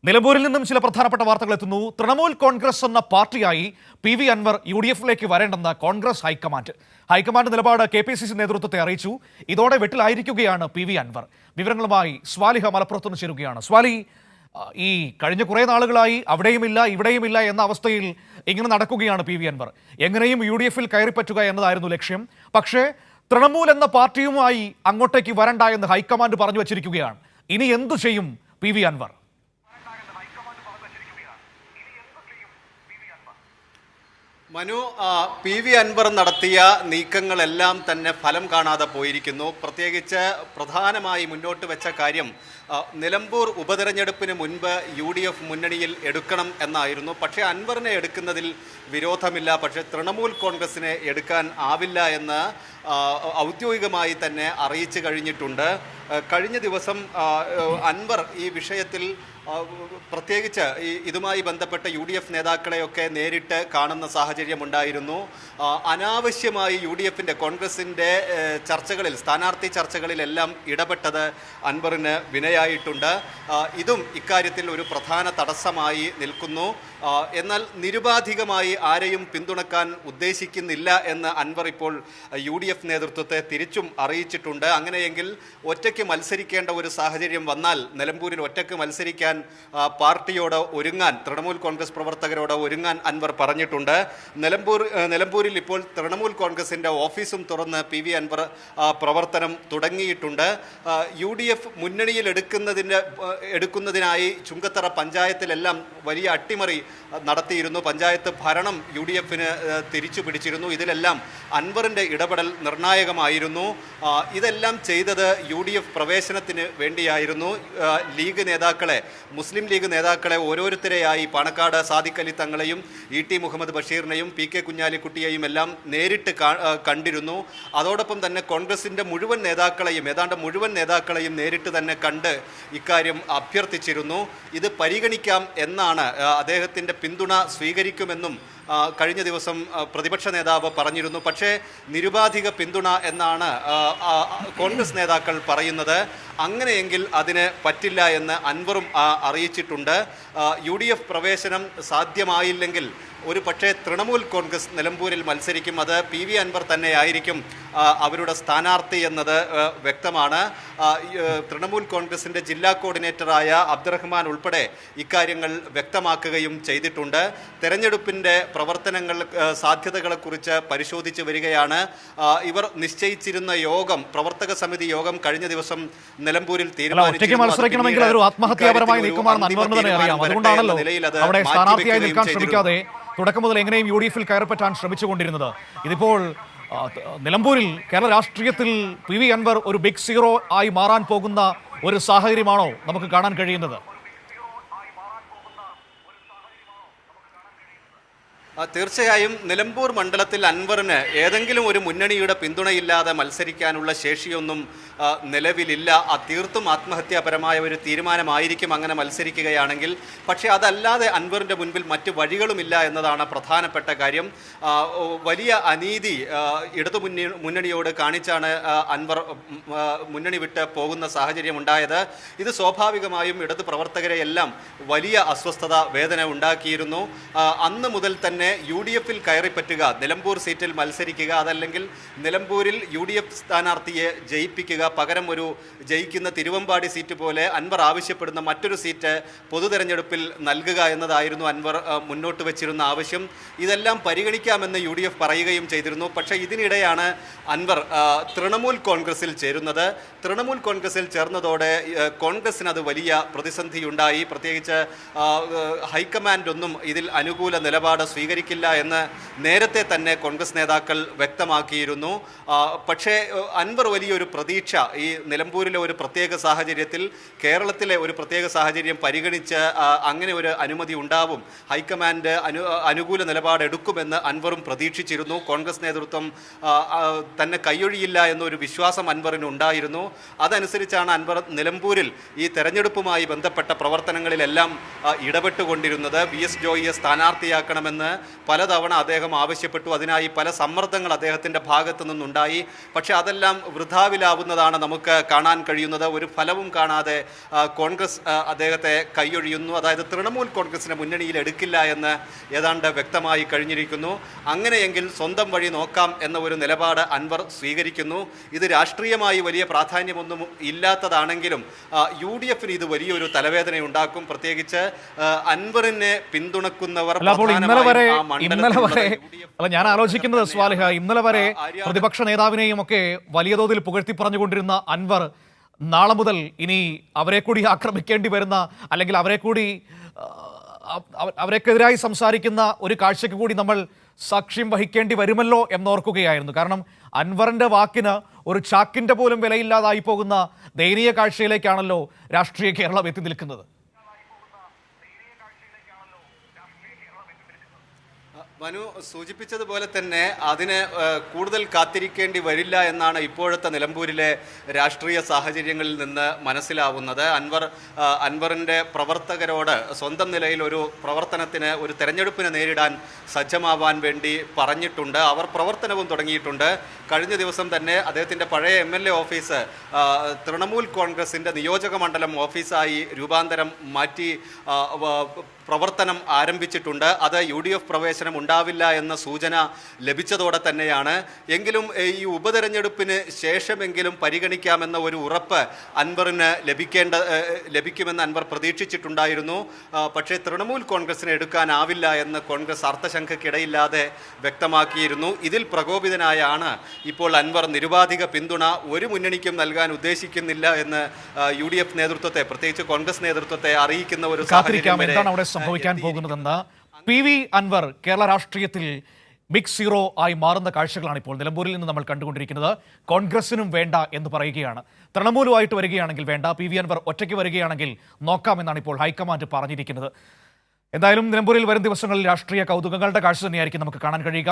നിലമ്പൂരിൽ നിന്നും ചില പ്രധാനപ്പെട്ട വാർത്തകൾ എത്തുന്നു. തൃണമൂൽ കോൺഗ്രസ് എന്ന പാർട്ടിയായി PV അൻവർ UDF-ലേക്ക് വരേണ്ടെന്ന് കോൺഗ്രസ് ഹൈക്കമാൻഡ് നിലപാട് KPCC നേതൃത്വത്തെ അറിയിച്ചു. ഇതോടെ വെട്ടിലായിരിക്കുകയാണ് PV അൻവർ. വിവരങ്ങളുമായി സ്വാലിഹ മലപ്പുറത്തുനിന്ന് ചേരുകയാണ്. സ്വാലി, ഈ കഴിഞ്ഞ കുറേ നാളുകളായി അവിടെയുമില്ല ഇവിടെയുമില്ല എന്ന അവസ്ഥയിൽ ഇങ്ങനെ നടക്കുകയാണ് PV അൻവർ. എങ്ങനെയും UDF-ൽ കയറിപ്പറ്റുക എന്നതായിരുന്നു ലക്ഷ്യം. പക്ഷേ തൃണമൂൽ എന്ന പാർട്ടിയുമായി അങ്ങോട്ടേക്ക് വരണ്ട എന്ന് ഹൈക്കമാൻഡ് പറഞ്ഞു വച്ചിരിക്കുകയാണ്. ഇനി എന്തു ചെയ്യും PV അൻവർ? മനു, PV അൻവർ നടത്തിയ നീക്കങ്ങളെല്ലാം തന്നെ ഫലം കാണാതെ പോയിരിക്കുന്നു. പ്രത്യേകിച്ച് പ്രധാനമായി മുന്നോട്ട് വെച്ച കാര്യം നിലമ്പൂർ ഉപതെരഞ്ഞെടുപ്പിന് മുൻപ് UDF മുന്നണിയിൽ എടുക്കണം എന്നായിരുന്നു. പക്ഷേ അൻവറിനെ എടുക്കുന്നതിൽ വിരോധമില്ല, പക്ഷേ തൃണമൂൽ കോൺഗ്രസിനെ എടുക്കാൻ ആവില്ല എന്ന് ഔദ്യോഗികമായി തന്നെ അറിയിച്ചു കഴിഞ്ഞിട്ടുണ്ട്. കഴിഞ്ഞ ദിവസം അൻവർ ഈ വിഷയത്തിൽ പ്രത്യേകിച്ച് ഇതുമായി ബന്ധപ്പെട്ട UDF നേതാക്കളെയൊക്കെ നേരിട്ട് കാണുന്ന സാഹചര്യമുണ്ടായിരുന്നു. അനാവശ്യമായി UDF-ൻ്റെ കോൺഗ്രസിൻ്റെ ചർച്ചകളിൽ, സ്ഥാനാർത്ഥി ചർച്ചകളിലെല്ലാം ഇടപെട്ടത് അൻവറിന് വിനയായിട്ടുണ്ട്. ഇതും ഇക്കാര്യത്തിൽ ഒരു പ്രധാന തടസ്സമായി നിൽക്കുന്നു. എന്നാൽ നിരുപാധികമായി ആരെയും പിന്തുണക്കാൻ ഉദ്ദേശിക്കുന്നില്ല എന്ന് അൻവർ ഇപ്പോൾ UDF നേതൃത്വത്തെ തിരിച്ചും അറിയിച്ചിട്ടുണ്ട്. അങ്ങനെയെങ്കിൽ ഒറ്റയ്ക്ക് മത്സരിക്കേണ്ട ഒരു സാഹചര്യം വന്നാൽ നിലമ്പൂരിൽ ഒറ്റയ്ക്ക് മത്സരിക്കാൻ പാർട്ടിയോട് ഒരുങ്ങാൻ, തൃണമൂൽ കോൺഗ്രസ് പ്രവർത്തകരോട് ഒരുങ്ങാൻ അൻവർ പറഞ്ഞിട്ടുണ്ട്. നിലമ്പൂരിൽ ഇപ്പോൾ തൃണമൂൽ കോൺഗ്രസിൻ്റെ ഓഫീസും തുറന്ന് PV അൻവർ പ്രവർത്തനം തുടങ്ങിയിട്ടുണ്ട്. UDF മുന്നണിയിൽ എടുക്കുന്നതിനായി ചുങ്കത്തറ പഞ്ചായത്തിലെല്ലാം വലിയ അട്ടിമറി നടത്തിയിരുന്നു. പഞ്ചായത്ത് ഭരണം UDF-ന് തിരിച്ചു പിടിച്ചിരുന്നു. ഇതിലെല്ലാം അൻവറിൻ്റെ ഇടപെടൽ നിർണായകമായിരുന്നു. ഇതെല്ലാം ചെയ്തത് UDF പ്രവേശനത്തിന് വേണ്ടിയായിരുന്നു. മുസ്ലിം ലീഗ് നേതാക്കളെ ഓരോരുത്തരെയായി പാണക്കാട് സാദിഖ് അലി തങ്ങളെയും ET മുഹമ്മദ് ബഷീറിനെയും PK കുഞ്ഞാലിക്കുട്ടിയെയും എല്ലാം നേരിട്ട് കണ്ടിരുന്നു. അതോടൊപ്പം തന്നെ കോൺഗ്രസിൻ്റെ ഏതാണ്ട് മുഴുവൻ നേതാക്കളെയും നേരിട്ട് തന്നെ കണ്ട് ഇക്കാര്യം അഭ്യർത്ഥിച്ചിരുന്നു. ഇത് പരിഗണിക്കാം എന്നാണ്, അദ്ദേഹത്തിൻ്റെ പിന്തുണ സ്വീകരിക്കുമെന്നും കഴിഞ്ഞ ദിവസം പ്രതിപക്ഷ നേതാവ് പറഞ്ഞിരുന്നു. പക്ഷേ നിരുപാധിക പിന്തുണ എന്നാണ് കോൺഗ്രസ് നേതാക്കൾ പറയുന്നത്. അങ്ങനെയെങ്കിൽ അതിന് പറ്റില്ല എന്ന് അൻവറും അറിയിച്ചിട്ടുണ്ട്. UDF പ്രവേശനം സാധ്യമായില്ലെങ്കിൽ ഒരു പക്ഷേ തൃണമൂൽ കോൺഗ്രസ് നിലമ്പൂരിൽ മത്സരിക്കും. അത് PV അൻവർ തന്നെയായിരിക്കും അവരുടെ സ്ഥാനാർത്ഥി എന്നത് വ്യക്തമാണ്. തൃണമൂൽ കോൺഗ്രസിൻ്റെ ജില്ലാ കോർഡിനേറ്ററായ അബ്ദുറഹ്മാൻ ഉൾപ്പെടെ ഇക്കാര്യങ്ങൾ വ്യക്തമാക്കുകയും ചെയ്തിട്ടുണ്ട്. തെരഞ്ഞെടുപ്പിൻ്റെ സാധ്യതകളെക്കുറിച്ച് പരിശോധിച്ച് വരികയാണ്. ഇവർ നിശ്ചയിച്ചിരുന്ന പ്രവർത്തക സമിതി യോഗം കഴിഞ്ഞ ദിവസം നിലമ്പൂരിൽ തീരുമാനിച്ചു. തുടക്കം മുതൽ എങ്ങനെയും UDF-ൽ കയറിപ്പറ്റാൻ ശ്രമിച്ചുകൊണ്ടിരുന്നത്. ഇതിപ്പോൾ നിലമ്പൂരിൽ കേരള രാഷ്ട്രീയത്തിൽ PV അൻവർ ഒരു ബിഗ് സീറോ ആയി മാറാൻ പോകുന്ന ഒരു സാഹചര്യമാണോ നമുക്ക് കാണാൻ കഴിയുന്നത്? തീർച്ചയായും നിലമ്പൂർ മണ്ഡലത്തിൽ അൻവറിന് ഏതെങ്കിലും ഒരു മുന്നണിയുടെ പിന്തുണയില്ലാതെ മത്സരിക്കാനുള്ള ശേഷിയൊന്നും നിലവിലില്ല. തീർത്തും ആത്മഹത്യാപരമായ ഒരു തീരുമാനമായിരിക്കും അങ്ങനെ മത്സരിക്കുകയാണെങ്കിൽ. പക്ഷേ അതല്ലാതെ അൻവറിൻ്റെ മുൻപിൽ മറ്റ് വഴികളുമില്ല എന്നതാണ് പ്രധാനപ്പെട്ട കാര്യം. വലിയ അനീതി ഇടതു മുന്നണിയോട് കാണിച്ചാണ് അൻവർ മുന്നണി വിട്ട് പോകുന്ന സാഹചര്യം ഉണ്ടായത്. ഇത് സ്വാഭാവികമായും ഇടതു പ്രവർത്തകരെയെല്ലാം വലിയ അസ്വസ്ഥത, വേദന ഉണ്ടാക്കിയിരുന്നു. അന്ന് മുതൽ തന്നെ UDF-ൽ കയറിപ്പറ്റുക, നിലമ്പൂർ സീറ്റിൽ മത്സരിക്കുക, അതല്ലെങ്കിൽ നിലമ്പൂരിൽ UDF സ്ഥാനാർത്ഥിയെ ജയിപ്പിക്കുക, പകരം ഒരു ജയിക്കുന്ന തിരുവമ്പാടി സീറ്റ് പോലെ അൻവർ ആവശ്യപ്പെടുന്ന മറ്റൊരു സീറ്റ് പൊതു തെരഞ്ഞെടുപ്പിൽ നൽകുക എന്നതായിരുന്നു അൻവർ മുന്നോട്ട് വച്ചിരുന്ന ആവശ്യം. ഇതെല്ലാം പരിഗണിക്കാമെന്ന് UDF പറയുകയും ചെയ്തിരുന്നു. പക്ഷേ ഇതിനിടെയാണ് അൻവർ തൃണമൂൽ കോൺഗ്രസിൽ ചേരുന്നത്. തൃണമൂൽ കോൺഗ്രസിൽ ചേർന്നതോടെ കോൺഗ്രസിന് അത് വലിയ പ്രതിസന്ധിയുണ്ടായി. പ്രത്യേകിച്ച് ഹൈക്കമാൻഡ് ഒന്നും ഇതിൽ അനുകൂല നിലപാട് സ്വീകരിക്കില്ല എന്ന് നേരത്തെ തന്നെ കോൺഗ്രസ് നേതാക്കൾ വ്യക്തമാക്കിയിരുന്നു. പക്ഷേ അൻവർ വലിയൊരു പ്രതീക്ഷ ഈ നിലമ്പൂരിലെ ഒരു പ്രത്യേക സാഹചര്യത്തിൽ, കേരളത്തിലെ ഒരു പ്രത്യേക സാഹചര്യം പരിഗണിച്ച് അങ്ങനെ ഒരു അനുമതി ഉണ്ടാവും, ഹൈക്കമാൻഡ് അനുകൂല നിലപാടെടുക്കുമെന്ന് അൻവറും പ്രതീക്ഷിച്ചിരുന്നു. കോൺഗ്രസ് നേതൃത്വം തന്നെ കൈയൊഴിയില്ല എന്നൊരു വിശ്വാസം അൻവറിന് ഉണ്ടായിരുന്നു. അതനുസരിച്ചാണ് അൻവർ നിലമ്പൂരിൽ ഈ തെരഞ്ഞെടുപ്പുമായി ബന്ധപ്പെട്ട പ്രവർത്തനങ്ങളിലെല്ലാം ഇടപെട്ടുകൊണ്ടിരുന്നത്. VS ജോയിയെ സ്ഥാനാർത്ഥിയാക്കണമെന്ന് പലതവണ അദ്ദേഹം ആവശ്യപ്പെട്ടു. അതിനായി പല സമ്മർദ്ദങ്ങൾ അദ്ദേഹത്തിൻ്റെ ഭാഗത്തു നിന്നുണ്ടായി. പക്ഷേ അതെല്ലാം വൃഥാവിലാവുന്നതാണ് നമുക്ക് കാണാൻ കഴിയുന്നത്. ഒരു ഫലവും കാണാതെ കോൺഗ്രസ് അദ്ദേഹത്തെ കൈയൊഴിയുന്നു. അതായത് തൃണമൂൽ കോൺഗ്രസിനെ മുന്നണിയിൽ എടുക്കില്ല എന്ന് ഏതാണ്ട് വ്യക്തമായി കഴിഞ്ഞിരിക്കുന്നു. അങ്ങനെയെങ്കിൽ സ്വന്തം വഴി നോക്കാം എന്ന ഒരു നിലപാട് അൻവർ സ്വീകരിക്കുന്നു. ഇത് രാഷ്ട്രീയമായി വലിയ പ്രാധാന്യമൊന്നും ഇല്ലാത്തതാണെങ്കിലും UDF-ന് ഇത് വലിയൊരു തലവേദന ഉണ്ടാക്കും. പ്രത്യേകിച്ച് അൻവറിനെ പിന്തുണക്കുന്നവർ ഞാൻ ആലോചിക്കുന്നത് സ്വാലിഹ, ഇന്നലെ വരെ പ്രതിപക്ഷ നേതാവിനെയും ഒക്കെ വലിയ തോതിൽ പുകഴ്ത്തി പറഞ്ഞുകൊണ്ടിരുന്ന അൻവർ നാളെ മുതൽ ഇനി അവരെ കൂടി ആക്രമിക്കേണ്ടി വരുന്ന, അല്ലെങ്കിൽ അവരെക്കെതിരായി സംസാരിക്കുന്ന ഒരു കാഴ്ചയ്ക്ക് കൂടി നമ്മൾ സാക്ഷ്യം വഹിക്കേണ്ടി വരുമല്ലോ എന്നോർക്കുകയായിരുന്നു. കാരണം അൻവറിന്റെ വാക്കിന് ഒരു ചാക്കിന്റെ പോലും വിലയില്ലാതായി പോകുന്ന ദയനീയ കാഴ്ചയിലേക്കാണല്ലോ രാഷ്ട്രീയ കേരളം എത്തി നിൽക്കുന്നത്. മനു സൂചിപ്പിച്ചതുപോലെ തന്നെ അതിന് കൂടുതൽ കാത്തിരിക്കേണ്ടി വരില്ല എന്നാണ് ഇപ്പോഴത്തെ നിലമ്പൂരിലെ രാഷ്ട്രീയ സാഹചര്യങ്ങളിൽ നിന്ന് മനസ്സിലാവുന്നത്. അൻവറിൻ്റെ പ്രവർത്തകരോട് സ്വന്തം നിലയിൽ ഒരു പ്രവർത്തനത്തിന്, ഒരു തെരഞ്ഞെടുപ്പിനെ നേരിടാൻ സജ്ജമാവാൻ വേണ്ടി പറഞ്ഞിട്ടുണ്ട്. അവർ പ്രവർത്തനവും തുടങ്ങിയിട്ടുണ്ട്. കഴിഞ്ഞ ദിവസം തന്നെ അദ്ദേഹത്തിൻ്റെ പഴയ MLA ഓഫീസ് തൃണമൂൽ കോൺഗ്രസിൻ്റെ നിയോജക മണ്ഡലം ഓഫീസായി രൂപാന്തരം മാറ്റി പ്രവർത്തനം ആരംഭിച്ചിട്ടുണ്ട്. അത് UDF പ്രവേശനം ഉണ്ടാവില്ല എന്ന സൂചന ലഭിച്ചതോടെ തന്നെയാണ്. എങ്കിലും ഈ ഉപതെരഞ്ഞെടുപ്പിന് ശേഷമെങ്കിലും പരിഗണിക്കാമെന്ന ഒരു ഉറപ്പ് അൻവറിന് ലഭിക്കുമെന്ന് അൻവർ പ്രതീക്ഷിച്ചിട്ടുണ്ടായിരുന്നു. പക്ഷേ തൃണമൂൽ കോൺഗ്രസിനെ എടുക്കാനാവില്ല എന്ന് കോൺഗ്രസ് അർത്ഥശങ്കയ്ക്കിടയില്ലാതെ വ്യക്തമാക്കിയിരുന്നു. ഇതിൽ പ്രകോപിതനായാണ് ഇപ്പോൾ അൻവർ നിരുപാധിക പിന്തുണ ഒരു മുന്നണിക്കും നൽകാൻ ഉദ്ദേശിക്കുന്നില്ല എന്ന് UDF നേതൃത്വത്തെ, പ്രത്യേകിച്ച് കോൺഗ്രസ് നേതൃത്വത്തെ അറിയിക്കുന്ന ഒരു സാഹചര്യം സംഭവിക്കാൻ പോകുന്നതെന്ന് PV അൻവർ കേരള രാഷ്ട്രീയത്തിൽ ബിഗ് സീറോ ആയി മാറുന്ന കാഴ്ചകളാണ് ഇപ്പോൾ നിലമ്പൂരിൽ നിന്ന് നമ്മൾ കണ്ടുകൊണ്ടിരിക്കുന്നത്. കോൺഗ്രസിനും വേണ്ട എന്ന് പറയുകയാണ്. തൃണമൂലുമായിട്ട് വരികയാണെങ്കിൽ വേണ്ട, PV അൻവർ ഒറ്റയ്ക്ക് വരികയാണെങ്കിൽ നോക്കാമെന്നാണ് ഇപ്പോൾ ഹൈക്കമാൻഡ് പറഞ്ഞിരിക്കുന്നത്. എന്തായാലും നിലമ്പൂരിൽ വരും ദിവസങ്ങളിൽ രാഷ്ട്രീയ കൗതുകങ്ങളുടെ കാഴ്ച തന്നെയായിരിക്കും നമുക്ക് കാണാൻ കഴിയുക.